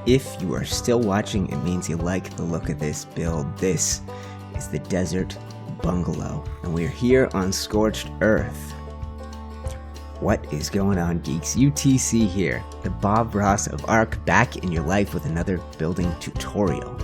If you are still watching, it means you like the look of this build. This is the Desert Bungalow, and we're here on Scorched Earth. What is going on, geeks? UTC here, the Bob Ross of ARC, back in your life with another building tutorial.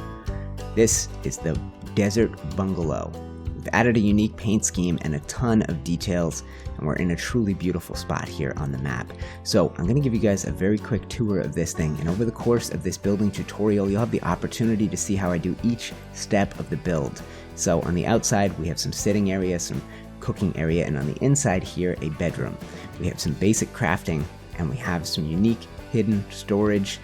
This is the Desert Bungalow. We've added a unique paint scheme and a ton of details, and we're in a truly beautiful spot here on the map. So I'm going to give you guys a very quick tour of this thing, and over the course of this building tutorial, you'll have the opportunity to see how I do each step of the build. So on the outside, we have some sitting area, some cooking area, and on the inside here, a bedroom. We have some basic crafting, and we have some unique hidden storage.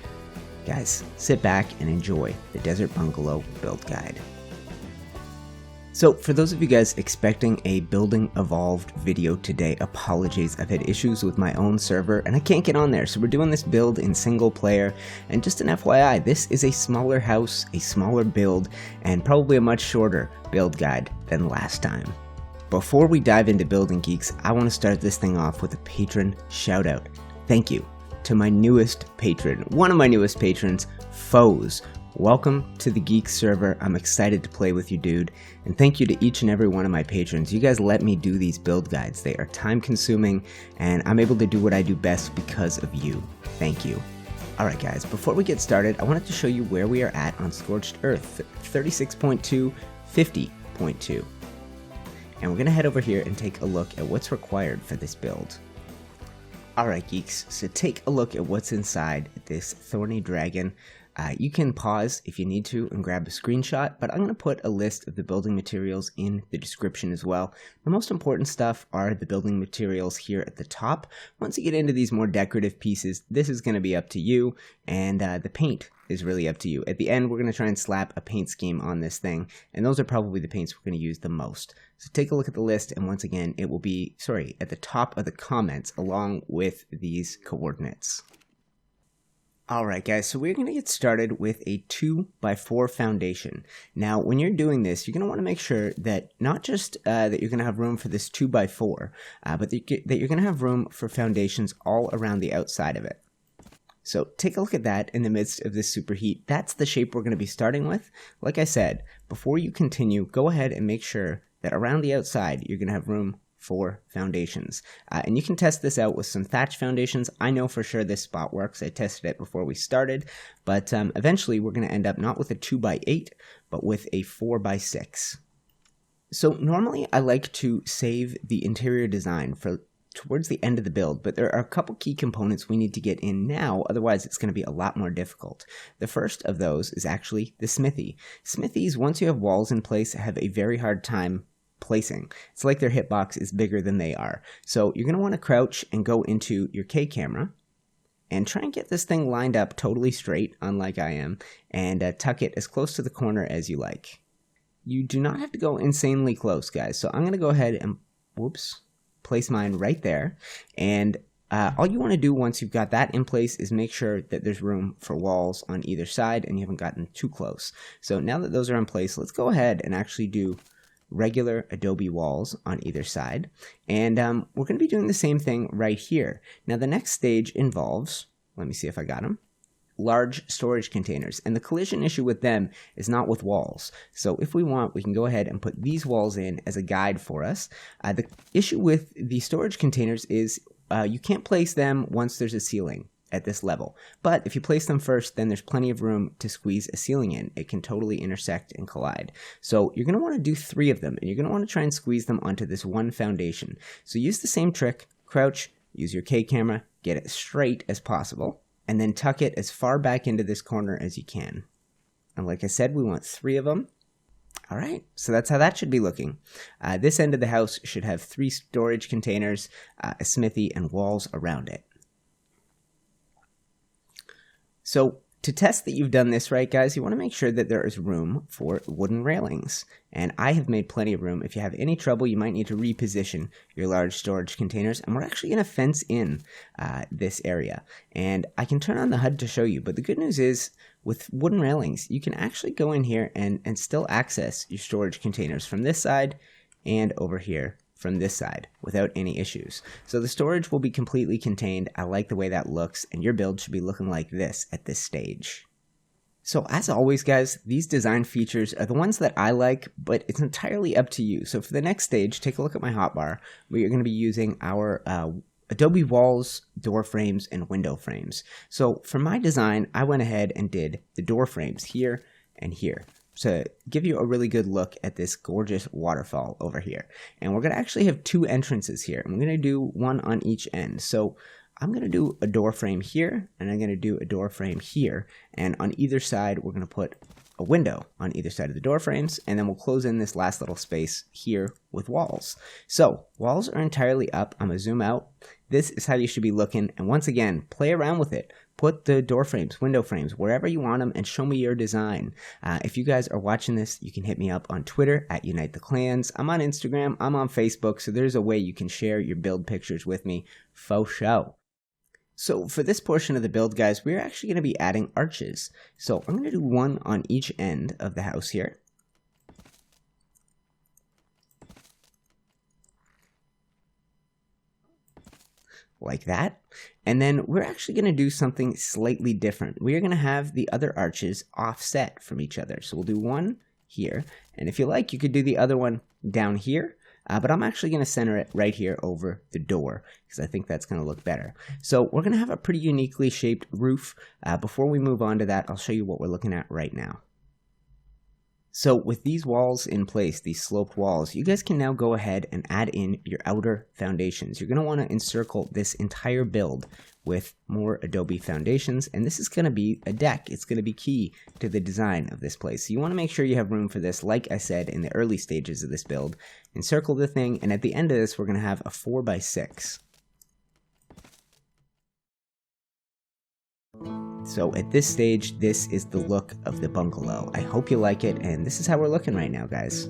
Guys, sit back and enjoy the Desert Bungalow build guide. So for those of you guys expecting a Building Evolved video today, apologies, I've had issues with my own server and I can't get on there. So we're doing this build in single player, and just an FYI, this is a smaller house, a smaller build, and probably a much shorter build guide than last time. Before we dive into building, geeks, I want to start this thing off with a patron shout out. Thank you to my newest patron, one of my newest patrons, Foes. Welcome to the Geek server. I'm excited to play with you, dude. And thank you to each and every one of my patrons. You guys let me do these build guides. They are time consuming, and I'm able to do what I do best because of you. Thank you. Alright guys, before we get started, I wanted to show you where we are at on Scorched Earth, 36.2, 50.2. And we're going to head over here and take a look at what's required for this build. Alright geeks, so take a look at what's inside this thorny dragon. You can pause if you need to and grab a screenshot, but I'm going to put a list of the building materials in the description as well. The most important stuff are the building materials here at the top. Once you get into these more decorative pieces, this is going to be up to you, and the paint is really up to you. At the end, we're going to try and slap a paint scheme on this thing, and those are probably the paints we're going to use the most. So take a look at the list, and once again, it will be, at the top of the comments along with these coordinates. Alright guys, so we're going to get started with a 2x4 foundation. Now when you're doing this, you're going to want to make sure that not just that you're going to have room for this 2x4, but that you're going to have room for foundations all around the outside of it. So take a look at that in the midst of this superheat. That's the shape we're going to be starting with. Like I said, before you continue, go ahead and make sure that around the outside you're going to have room for foundations. And you can test this out with some thatch foundations. I know for sure this spot works. I tested it before we started, but eventually we're going to end up not with a 2x8, but with a 4x6. So normally I like to save the interior design for towards the end of the build, but there are a couple key components we need to get in now, otherwise it's going to be a lot more difficult. The first of those is actually the smithy. Smithies, once you have walls in place, have a very hard time placing. It's like their hitbox is bigger than they are. So you're going to want to crouch and go into your K camera and try and get this thing lined up totally straight, unlike I am, and tuck it as close to the corner as you like. You do not have to go insanely close, guys. So I'm going to go ahead and, place mine right there. And all you want to do once you've got that in place is make sure that there's room for walls on either side and you haven't gotten too close. So now that those are in place, let's go ahead and actually do regular Adobe walls on either side, and we're going to be doing the same thing right here. Now the next stage involves, let me see if I got them, large storage containers, and the collision issue with them is not with walls. So if we want, we can go ahead and put these walls in as a guide for us. The issue with the storage containers is you can't place them once there's a ceiling at this level, but if you place them first, then there's plenty of room to squeeze a ceiling in. It can totally intersect and collide. So you're going to want to do 3 of them, and you're going to want to try and squeeze them onto this one foundation. So use the same trick, crouch, use your K camera, get it straight as possible, and then tuck it as far back into this corner as you can. And like I said, we want 3 of them. Alright, so that's how that should be looking. This end of the house should have 3 storage containers, a smithy, and walls around it. So to test that you've done this right, guys, you want to make sure that there is room for wooden railings. And I have made plenty of room. If you have any trouble, you might need to reposition your large storage containers. And we're actually going to fence in this area. And I can turn on the HUD to show you. But the good news is, with wooden railings, you can actually go in here and still access your storage containers from this side and over here from this side without any issues. So the storage will be completely contained. I like the way that looks, and your build should be looking like this at this stage. So as always, guys, these design features are the ones that I like, but it's entirely up to you. So for the next stage, take a look at my hotbar. We are going to be using our Adobe walls, door frames, and window frames. So for my design, I went ahead and did the door frames here and here to give you a really good look at this gorgeous waterfall over here. And we're going to actually have two entrances here. I'm going to do one on each end. So I'm going to do a door frame here, and I'm going to do a door frame here. And on either side, we're going to put a window on either side of the door frames, and then we'll close in this last little space here with walls. So walls are entirely up. I'm going to zoom out. This is how you should be looking. And once again, play around with it. Put the door frames, window frames, wherever you want them, and show me your design. If you guys are watching this, you can hit me up on Twitter at UniteTheClans. I'm on Instagram. I'm on Facebook. So there's a way you can share your build pictures with me. Faux show. So for this portion of the build, guys, we're actually going to be adding arches. So I'm going to do one on each end of the house here. Like that. And then we're actually going to do something slightly different. We are going to have the other arches offset from each other. So we'll do one here. And if you like, you could do the other one down here. But I'm actually going to center it right here over the door because I think that's going to look better. So we're going to have a pretty uniquely shaped roof. Before we move on to that, I'll show you what we're looking at right now. So with these walls in place, these sloped walls, you guys can now go ahead and add in your outer foundations. You're going to want to encircle this entire build with more Adobe foundations, and this is going to be a deck. It's going to be key to the design of this place. So you want to make sure you have room for this. Like I said in the early stages of this build, encircle the thing, and at the end of this, we're going to have a 4x6. So at this stage, this is the look of the bungalow. I hope you like it, and this is how we're looking right now, guys.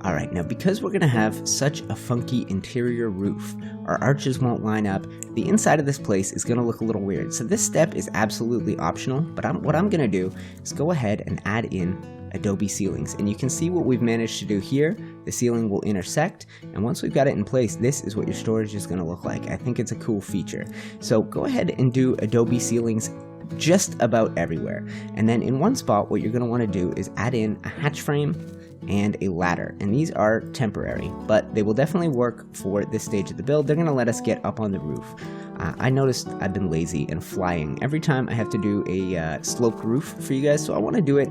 Alright, now because we're going to have such a funky interior roof, our arches won't line up, the inside of this place is going to look a little weird. So this step is absolutely optional, but what I'm going to do is go ahead and add in Adobe ceilings. And you can see what we've managed to do here. The ceiling will intersect, and once we've got it in place, this is what your storage is going to look like. I think it's a cool feature. So go ahead and do Adobe ceilings just about everywhere. And then in one spot, what you're going to want to do is add in a hatch frame and a ladder, and these are temporary, but they will definitely work for this stage of the build. They're going to let us get up on the roof. I noticed I've been lazy and flying every time I have to do a sloped roof for you guys, so I want to do it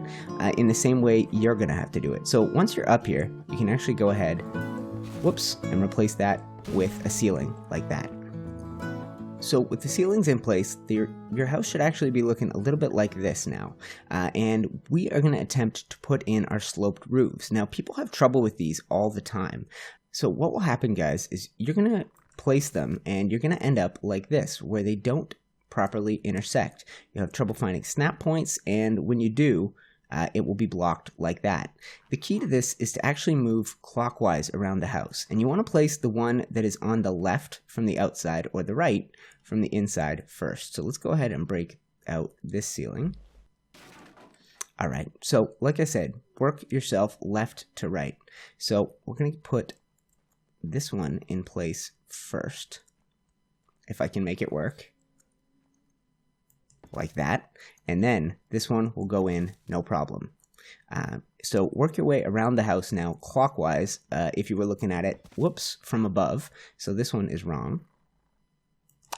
in the same way you're going to have to do it. So once you're up here, you can actually go ahead, whoops, and replace that with a ceiling like that. So with the ceilings in place, your house should actually be looking a little bit like this now. And we are going to attempt to put in our sloped roofs. Now, people have trouble with these all the time. So what will happen, guys, is you're going to place them and you're going to end up like this, where they don't properly intersect. You'll have trouble finding snap points, and when you do, it will be blocked like that. The key to this is to actually move clockwise around the house, and you want to place the one that is on the left from the outside or the right from the inside first. So let's go ahead and break out this ceiling. Alright, so like I said, work yourself left to right. So we're going to put this one in place first, if I can make it work. Like that, and then this one will go in no problem. So work your way around the house now clockwise if you were looking at it, whoops, from above. So this one is wrong.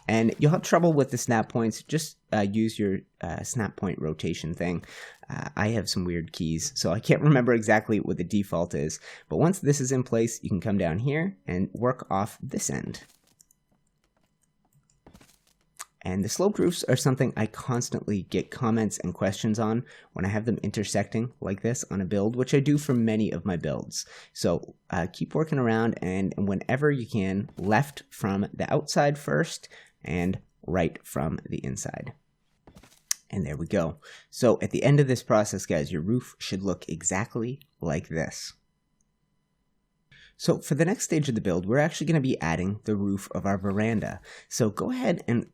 And you'll have trouble with the snap points. Just use your snap point rotation thing. I have some weird keys, so I can't remember exactly what the default is. But once this is in place, you can come down here and work off this end. And the sloped roofs are something I constantly get comments and questions on when I have them intersecting like this on a build, which I do for many of my builds. So keep working around, and whenever you can, left from the outside first and right from the inside. And there we go. So at the end of this process, guys, your roof should look exactly like this. So for the next stage of the build, we're actually going to be adding the roof of our veranda. So go ahead and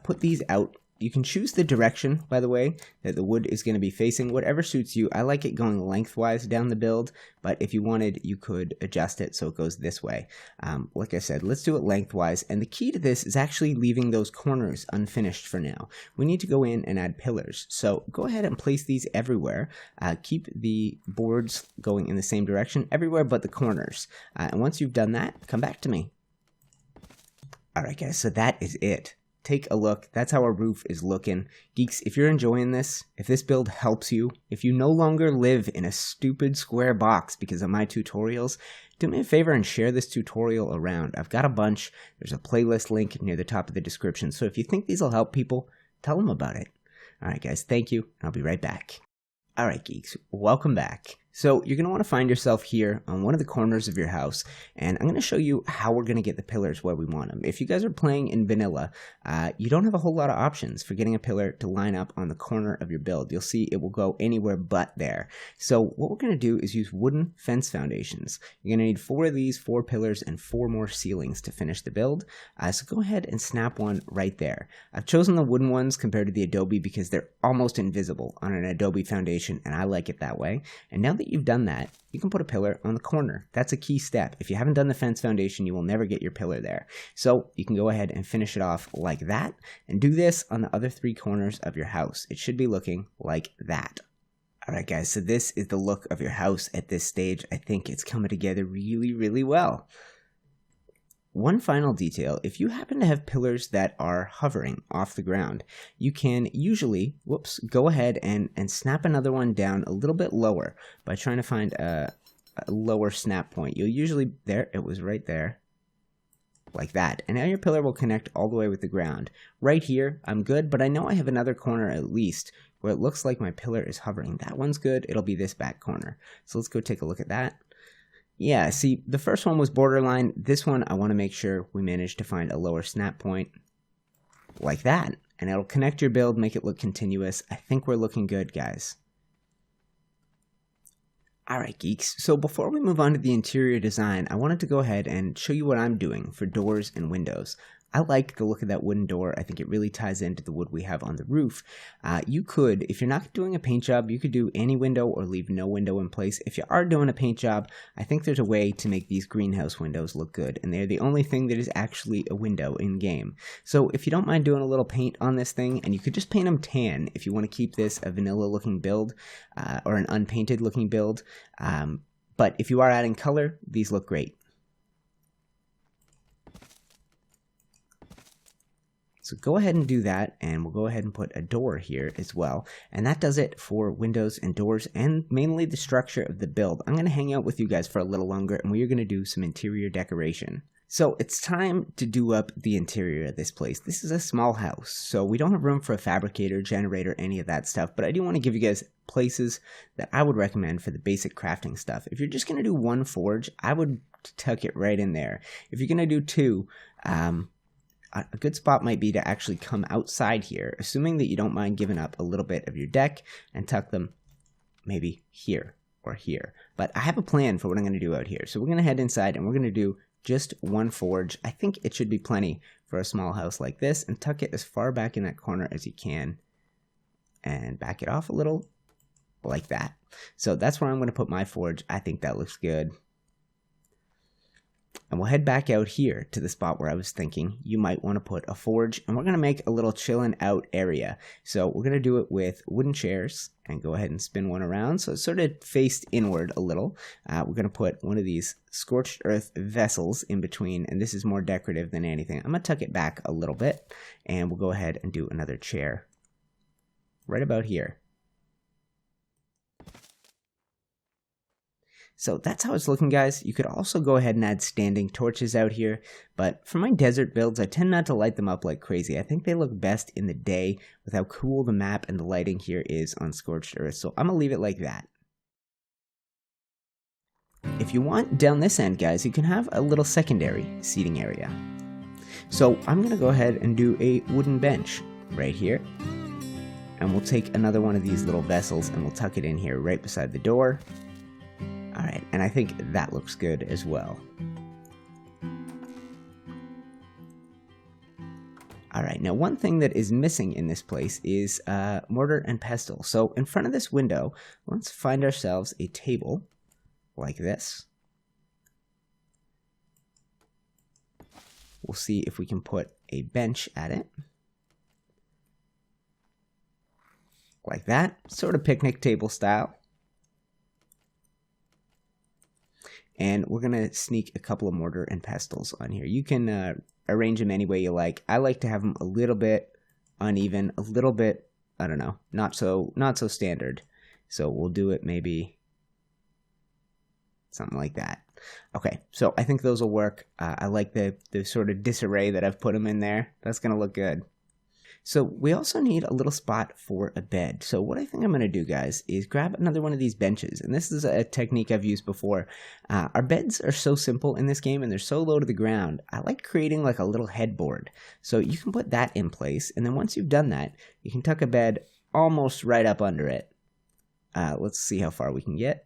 put these out You can choose the direction, by the way, that the wood is going to be facing, whatever suits you. I like it going lengthwise down the build, but if you wanted, you could adjust it so it goes this way. Like I said, let's do it lengthwise, and the key to this is actually leaving those corners unfinished for now. We need to go in and add pillars, so go ahead and place these everywhere. Keep the boards going in the same direction everywhere but the corners, and once you've done that, come back to me. Alright guys, so that is it. Take a look. That's how our roof is looking. Geeks, if you're enjoying this, if this build helps you, if you no longer live in a stupid square box because of my tutorials, do me a favor and share this tutorial around. I've got a bunch. There's a playlist link near the top of the description. So if you think these will help people, tell them about it. Alright guys, thank you. I'll be right back. Alright geeks, welcome back. So you're going to want to find yourself here on one of the corners of your house, and I'm going to show you how we're going to get the pillars where we want them. If you guys are playing in vanilla, you don't have a whole lot of options for getting a pillar to line up on the corner of your build. You'll see it will go anywhere but there. So what we're going to do is use wooden fence foundations. You're going to need 4 of these, 4 pillars, and 4 more ceilings to finish the build. So go ahead and snap one right there. I've chosen the wooden ones compared to the Adobe because they're almost invisible on an Adobe foundation, and I like it that way. And now that you've done that, you can put a pillar on the corner. That's a key step. If you haven't done the fence foundation, you will never get your pillar there. So you can go ahead and finish it off like that, and do this on the other 3 corners of your house. It should be looking like that. Alright guys, so this is the look of your house at this stage. I think it's coming together really, really well. One final detail, if you happen to have pillars that are hovering off the ground, you can usually, go ahead and snap another one down a little bit lower by trying to find a lower snap point. You'll usually, there, it was right there, like that. And now your pillar will connect all the way with the ground. Right here, I'm good, but I know I have another corner at least where it looks like my pillar is hovering. That one's good, it'll be this back corner. So let's go take a look at that. Yeah, see, the first one was borderline. This one, I want to make sure we manage to find a lower snap point like that. And it'll connect your build, make it look continuous. I think we're looking good, guys. Alright, geeks. So before we move on to the interior design, I wanted to go ahead and show you what I'm doing for doors and windows. I like the look of that wooden door. I think it really ties into the wood we have on the roof. You could, if you're not doing a paint job, you could do any window or leave no window in place. If you are doing a paint job, I think there's a way to make these greenhouse windows look good, and they're the only thing that is actually a window in game. So if you don't mind doing a little paint on this thing, and you could just paint them tan if you want to keep this a vanilla looking build, or an unpainted looking build. But if you are adding color, these look great. So go ahead and do that, and we'll go ahead and put a door here as well. And that does it for windows and doors, and mainly the structure of the build. I'm going to hang out with you guys for a little longer, and we are going to do some interior decoration. So it's time to do up the interior of this place. This is a small house, so we don't have room for a fabricator, generator, any of that stuff, but I do want to give you guys places that I would recommend for the basic crafting stuff. If you're just going to do 1 forge, I would tuck it right in there. If you're going to do 2, a good spot might be to actually come outside here, assuming that you don't mind giving up a little bit of your deck, and tuck them maybe here or here. But I have a plan for what I'm going to do out here. So we're going to head inside, and we're going to do just 1 forge. I think it should be plenty for a small house like this, and tuck it as far back in that corner as you can, and back it off a little like that. So that's where I'm going to put my forge. I think that looks good. And we'll head back out here to the spot where I was thinking you might want to put a forge, and we're going to make a little chillin' out area. So we're going to do it with wooden chairs, and go ahead and spin one around so it's sort of faced inward a little. We're going to put one of these Scorched Earth vessels in between, and this is more decorative than anything. I'm going to tuck it back a little bit, and we'll go ahead and do another chair right about here. So that's how it's looking, guys. You could also go ahead and add standing torches out here, but for my desert builds, I tend not to light them up like crazy. I think they look best in the day with how cool the map and the lighting here is on Scorched Earth, so I'm going to leave it like that. If you want, down this end, guys, you can have a little secondary seating area. So I'm going to go ahead and do a wooden bench right here, and we'll take another one of these little vessels and we'll tuck it in here right beside the door. Alright, and I think that looks good as well. All right, now one thing that is missing in this place is mortar and pestle. So in front of this window, let's find ourselves a table like this. We'll see if we can put a bench at it. Like that, sort of picnic table style. And we're going to sneak a couple of mortar and pestles on here. You can arrange them any way you like. I like to have them a little bit uneven, a little bit, I don't know, not so standard. So we'll do it maybe something like that. Okay, so I think those will work. I like the sort of disarray that I've put them in there. That's going to look good. So we also need a little spot for a bed. So what I think I'm going to do, guys, is grab another one of these benches. And this is a technique I've used before. Our beds are so simple in this game and they're so low to the ground. I like creating like a little headboard. So you can put that in place. And then once you've done that, you can tuck a bed almost right up under it. Let's see how far we can get.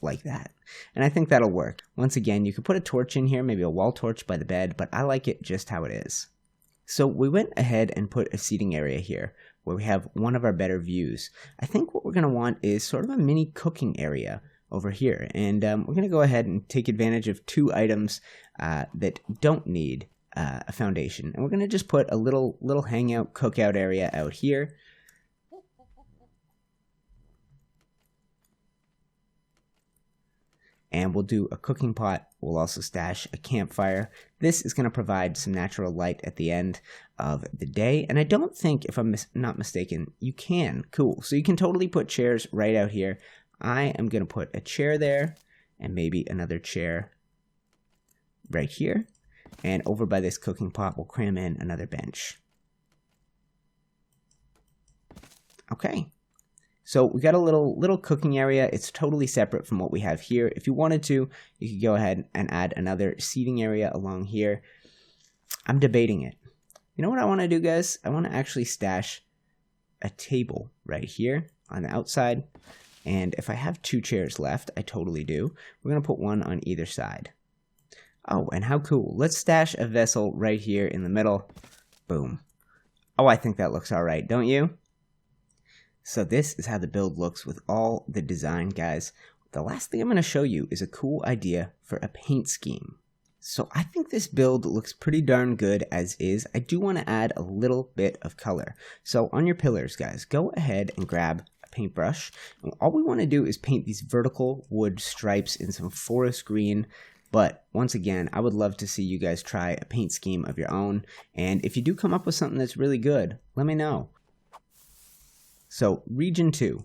Like that. And I think that'll work. Once again, you could put a torch in here, maybe a wall torch by the bed, but I like it just how it is. So we went ahead and put a seating area here where we have one of our better views. I think what we're going to want is sort of a mini cooking area over here. And we're going to go ahead and take advantage of two items that don't need a foundation. And we're going to just put a little hangout cookout area out here. And we'll do a cooking pot. We'll also stash a campfire. This is going to provide some natural light at the end of the day. And I don't think, if I'm not mistaken, you can. Cool. So you can totally put chairs right out here. I am going to put a chair there and maybe another chair right here. And over by this cooking pot, we'll cram in another bench. Okay. So we got a little cooking area. It's totally separate from what we have here. If you wanted to, you could go ahead and add another seating area along here. I'm debating it. You know what I want to do, guys? I want to actually stash a table right here on the outside. And if I have two chairs left, I totally do. We're going to put one on either side. Oh, and how cool. Let's stash a vessel right here in the middle. Boom. Oh, I think that looks all right, don't you? So this is how the build looks with all the design, guys. The last thing I'm going to show you is a cool idea for a paint scheme. So I think this build looks pretty darn good as is. I do want to add a little bit of color. So on your pillars, guys, go ahead and grab a paintbrush. And all we want to do is paint these vertical wood stripes in some forest green. But once again, I would love to see you guys try a paint scheme of your own. And if you do come up with something that's really good, let me know. So region 2,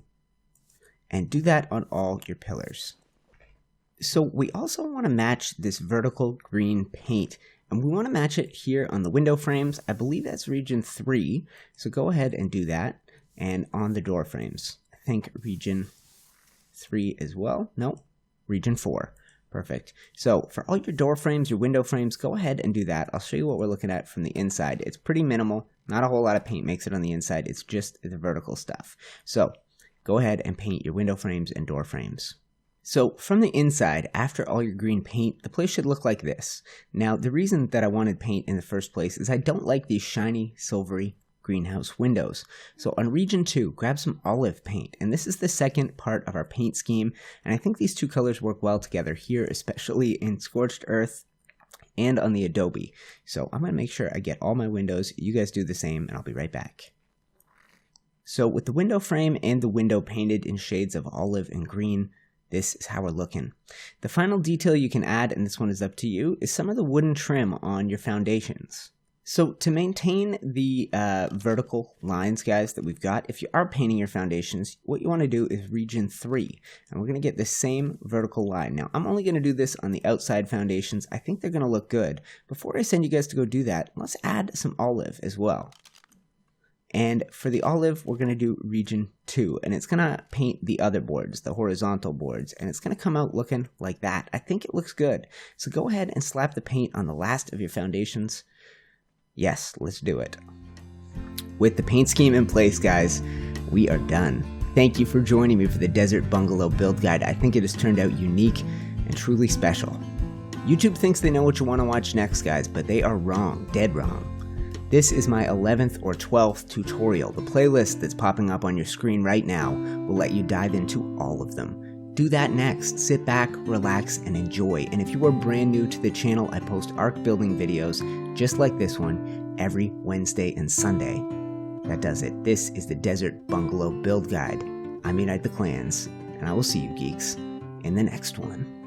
and do that on all your pillars. So we also want to match this vertical green paint, and we want to match it here on the window frames. I believe that's region 3, so go ahead and do that. And on the door frames, I think region 3 as well. No, region 4. Perfect. So for all your door frames, your window frames, go ahead and do that. I'll show you what we're looking at from the inside. It's pretty minimal. Not a whole lot of paint makes it on the inside. It's just the vertical stuff. So go ahead and paint your window frames and door frames. So from the inside, after all your green paint, the place should look like this. Now, the reason that I wanted paint in the first place is I don't like these shiny, silvery greenhouse windows. So on region 2, grab some olive paint. And this is the second part of our paint scheme. And I think these two colors work well together here, especially in Scorched Earth and on the Adobe. So I'm going to make sure I get all my windows. You guys do the same, and I'll be right back. So with the window frame and the window painted in shades of olive and green, this is how we're looking. The final detail you can add, and this one is up to you, is some of the wooden trim on your foundations. So to maintain the vertical lines, guys, that we've got, if you are painting your foundations, what you want to do is region 3. And we're going to get the same vertical line. Now, I'm only going to do this on the outside foundations. I think they're going to look good. Before I send you guys to go do that, let's add some olive as well. And for the olive, we're going to do region 2. And it's going to paint the other boards, the horizontal boards. And it's going to come out looking like that. I think it looks good. So go ahead and slap the paint on the last of your foundations. Yes, let's do it. With the paint scheme in place, guys, we are done. Thank you for joining me for the Desert Bungalow build guide. I think it has turned out unique and truly special. YouTube thinks they know what you want to watch next, guys, but they are wrong, dead wrong. This is my 11th or 12th tutorial. The playlist that's popping up on your screen right now will let you dive into all of them. Do that next. Sit back, relax, and enjoy. And if you are brand new to the channel, I post arc building videos just like this one every Wednesday and Sunday. That does it. This is the Desert Bungalow Build Guide. I'm UniteTheClans, and I will see you geeks in the next one.